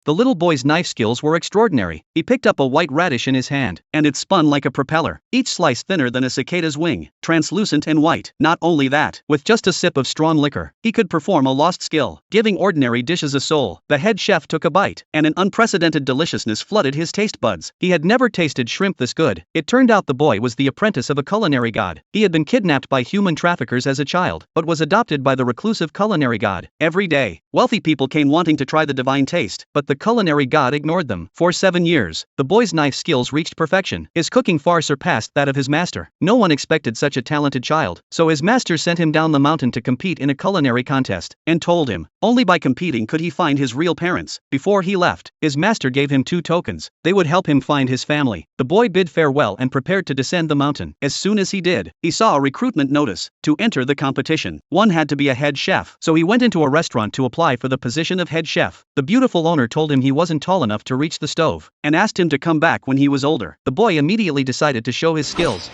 The little boy's knife skills were extraordinary. He picked up a white radish in his hand, and it spun like a propeller, each slice thinner than a cicada's wing, translucent and white. Not only that, with just a sip of strong liquor, he could perform a lost skill, giving ordinary dishes a soul. The head chef took a bite, and an unprecedented deliciousness flooded his taste buds. He had never tasted shrimp this good. It turned out the boy was the apprentice of a culinary god. He had been kidnapped by human traffickers as a child, but was adopted by the reclusive culinary god. Every day, wealthy people came wanting to try the divine taste, but the culinary god ignored them. For 7 years, the boy's knife skills reached perfection. His cooking far surpassed that of his master. No one expected such a talented child, so his master sent him down the mountain to compete in a culinary contest, and told him, only by competing could he find his real parents. Before he left, his master gave him 2 tokens. They would help him find his family. The boy bid farewell and prepared to descend the mountain. As soon as he did, he saw a recruitment notice. To enter the competition, one had to be a head chef, so he went into a restaurant to apply for the position of head chef. The beautiful owner told him he wasn't tall enough to reach the stove, and asked him to come back when he was older. The boy immediately decided to show his skills.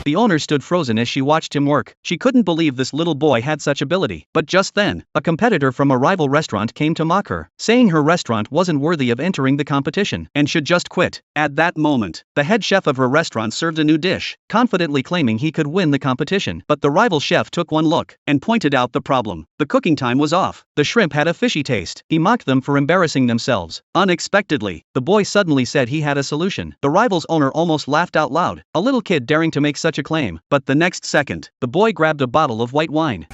The owner stood frozen as she watched him work. She couldn't believe this little boy had such ability. But just then, a competitor from a rival restaurant came to mock her, saying her restaurant wasn't worthy of entering the competition, and should just quit. At that moment, the head chef of her restaurant served a new dish, confidently claiming he could win the competition. But the rival chef took one look, and pointed out the problem. The cooking time was off. The shrimp had a fishy taste. He mocked them for embarrassing themselves. Unexpectedly, the boy suddenly said he had a solution. The rival's owner almost laughed out loud, a little kid daring to make such a claim. But the next second, the boy grabbed a bottle of white wine.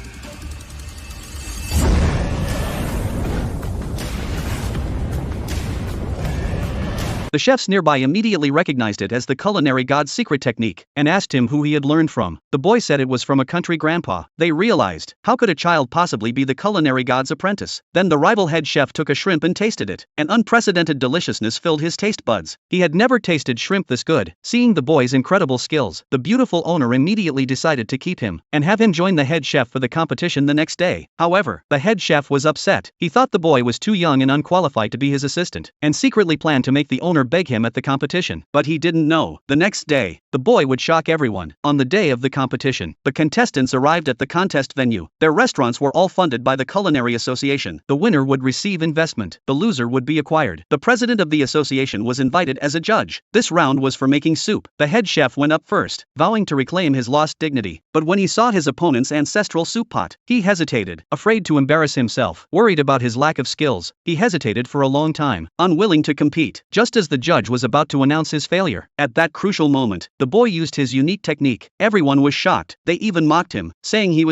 The chefs nearby immediately recognized it as the culinary god's secret technique, and asked him who he had learned from. The boy said it was from a country grandpa. They realized, how could a child possibly be the culinary god's apprentice? Then the rival head chef took a shrimp and tasted it. An unprecedented deliciousness filled his taste buds. He had never tasted shrimp this good. Seeing the boy's incredible skills, the beautiful owner immediately decided to keep him, and have him join the head chef for the competition the next day. However, the head chef was upset. He thought the boy was too young and unqualified to be his assistant, and secretly planned to make the owner beg him at the competition. But he didn't know, the next day, the boy would shock everyone. On the day of the competition, the contestants arrived at the contest venue. Their restaurants were all funded by the Culinary Association. The winner would receive investment, the loser would be acquired. The president of the association was invited as a judge. This round was for making soup. The head chef went up first, vowing to reclaim his lost dignity. But when he saw his opponent's ancestral soup pot, he hesitated, afraid to embarrass himself, worried about his lack of skills. He hesitated for a long time, unwilling to compete. Just as the judge was about to announce his failure, at that crucial moment, the boy used his unique technique. Everyone was shocked. They even mocked him, saying he was